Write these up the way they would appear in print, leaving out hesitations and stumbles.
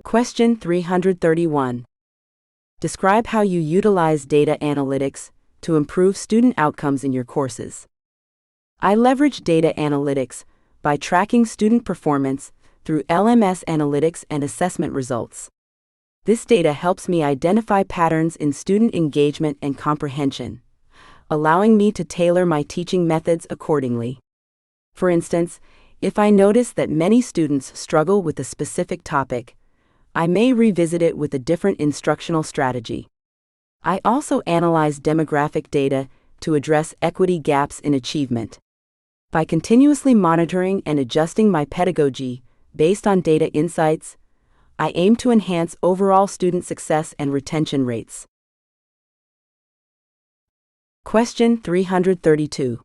Question 331. Describe how you utilize data analytics to improve student outcomes in your courses. I leverage data analytics by tracking student performance through LMS analytics and assessment results. This data helps me identify patterns in student engagement and comprehension, allowing me to tailor my teaching methods accordingly. For instance, if I notice that many students struggle with a specific topic, I may revisit it with a different instructional strategy. I also analyze demographic data to address equity gaps in achievement. By continuously monitoring and adjusting my pedagogy based on data insights, I aim to enhance overall student success and retention rates. Question 332.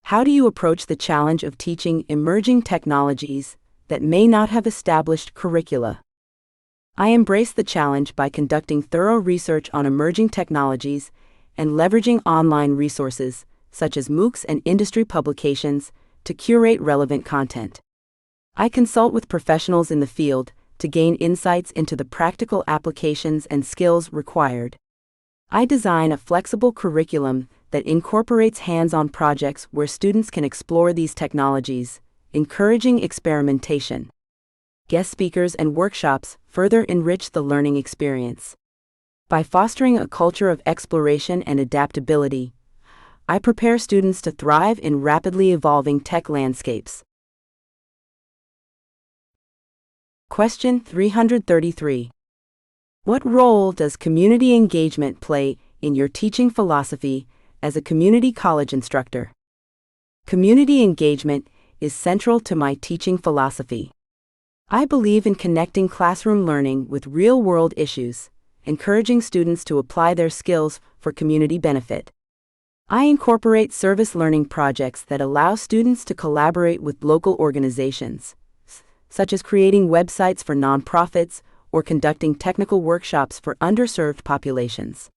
How do you approach the challenge of teaching emerging technologies that may not have established curricula? I embrace the challenge by conducting thorough research on emerging technologies and leveraging online resources, such as MOOCs and industry publications, to curate relevant content. I consult with professionals in the field to gain insights into the practical applications and skills required. I design a flexible curriculum that incorporates hands-on projects where students can explore these technologies, encouraging experimentation. Guest speakers and workshops further enrich the learning experience. By fostering a culture of exploration and adaptability, I prepare students to thrive in rapidly evolving tech landscapes. Question 333. What role does community engagement play in your teaching philosophy as a community college instructor? Community engagement is central to my teaching philosophy. I believe in connecting classroom learning with real-world issues, encouraging students to apply their skills for community benefit. I incorporate service learning projects that allow students to collaborate with local organizations, such as creating websites for nonprofits or conducting technical workshops for underserved populations.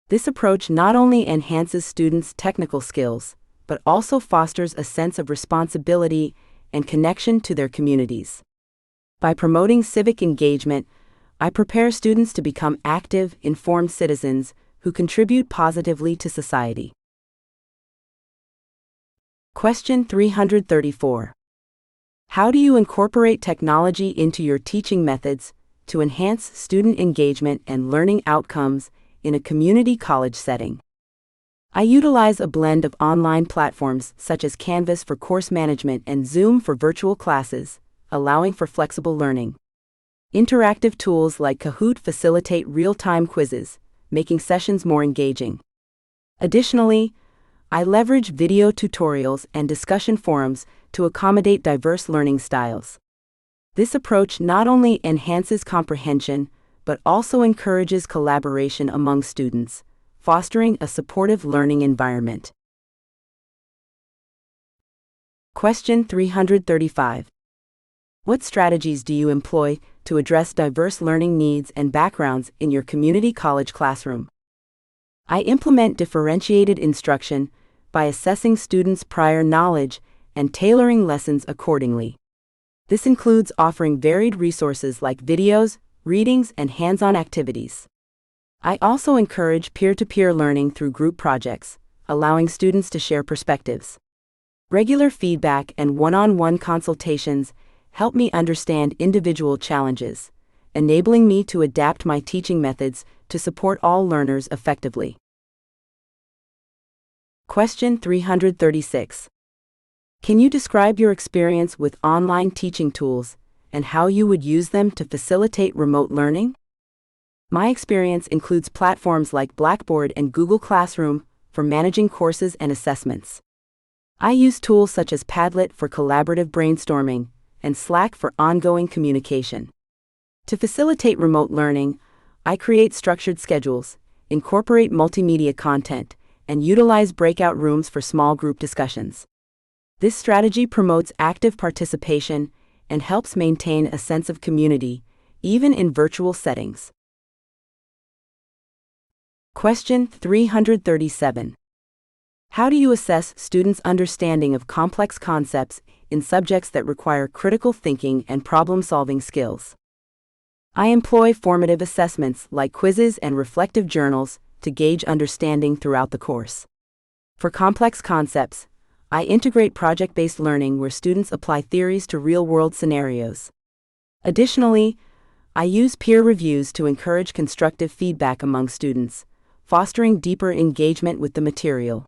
This approach not only enhances students' technical skills, but also fosters a sense of responsibility and connection to their communities. By promoting civic engagement, I prepare students to become active, informed citizens who contribute positively to society. Question 334. How do you incorporate technology into your teaching methods to enhance student engagement and learning outcomes in a community college setting? I utilize a blend of online platforms such as Canvas for course management and Zoom for virtual classes, allowing for flexible learning. Interactive tools like Kahoot facilitate real-time quizzes, making sessions more engaging. Additionally, I leverage video tutorials and discussion forums to accommodate diverse learning styles. This approach not only enhances comprehension, but also encourages collaboration among students, fostering a supportive learning environment. Question 335. What strategies do you employ to address diverse learning needs and backgrounds in your community college classroom? I implement differentiated instruction by assessing students' prior knowledge and tailoring lessons accordingly. This includes offering varied resources like videos, readings, and hands-on activities. I also encourage peer-to-peer learning through group projects, allowing students to share perspectives. Regular feedback and one-on-one consultations help me understand individual challenges, enabling me to adapt my teaching methods to support all learners effectively. Question 336. Can you describe your experience with online teaching tools and how you would use them to facilitate remote learning? My experience includes platforms like Blackboard and Google Classroom for managing courses and assessments. I use tools such as Padlet for collaborative brainstorming and Slack for ongoing communication. To facilitate remote learning, I create structured schedules, incorporate multimedia content, and utilize breakout rooms for small group discussions. This strategy promotes active participation and helps maintain a sense of community, even in virtual settings. Question 337. How do you assess students' understanding of complex concepts in subjects that require critical thinking and problem-solving skills? I employ formative assessments like quizzes and reflective journals to gauge understanding throughout the course. For complex concepts, I integrate project-based learning where students apply theories to real-world scenarios. Additionally, I use peer reviews to encourage constructive feedback among students, fostering deeper engagement with the material.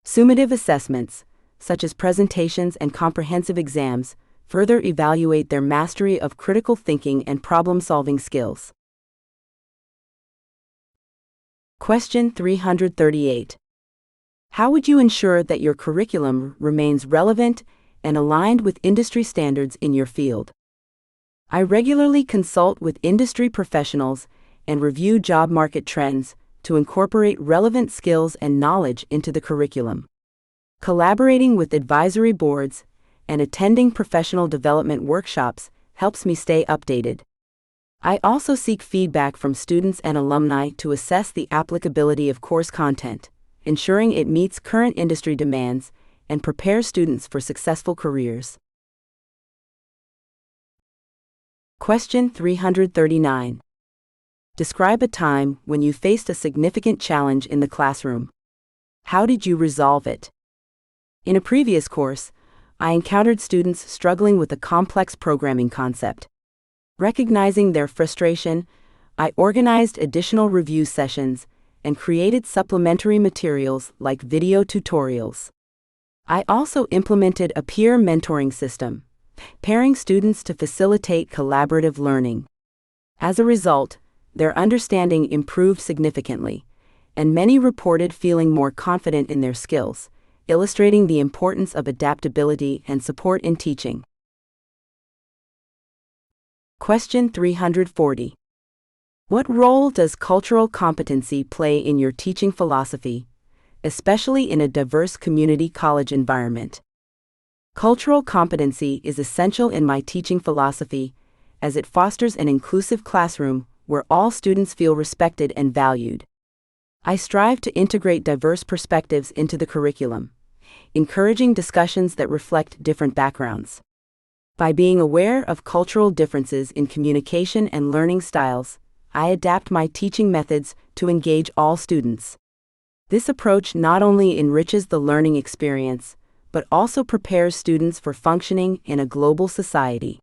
Summative assessments, such as presentations and comprehensive exams, further evaluate their mastery of critical thinking and problem-solving skills. Question 338. How would you ensure that your curriculum remains relevant and aligned with industry standards in your field? I regularly consult with industry professionals and review job market trends to incorporate relevant skills and knowledge into the curriculum. Collaborating with advisory boards and attending professional development workshops helps me stay updated. I also seek feedback from students and alumni to assess the applicability of course content, ensuring it meets current industry demands and prepares students for successful careers. Question 339. Describe a time when you faced a significant challenge in the classroom. How did you resolve it? In a previous course, I encountered students struggling with a complex programming concept. Recognizing their frustration, I organized additional review sessions and created supplementary materials like video tutorials. I also implemented a peer mentoring system, pairing students to facilitate collaborative learning. As a result, their understanding improved significantly, and many reported feeling more confident in their skills, illustrating the importance of adaptability and support in teaching. Question 340. What role does cultural competency play in your teaching philosophy, especially in a diverse community college environment? Cultural competency is essential in my teaching philosophy, as it fosters an inclusive classroom where all students feel respected and valued. I strive to integrate diverse perspectives into the curriculum, encouraging discussions that reflect different backgrounds. By being aware of cultural differences in communication and learning styles, I adapt my teaching methods to engage all students. This approach not only enriches the learning experience, but also prepares students for functioning in a global society.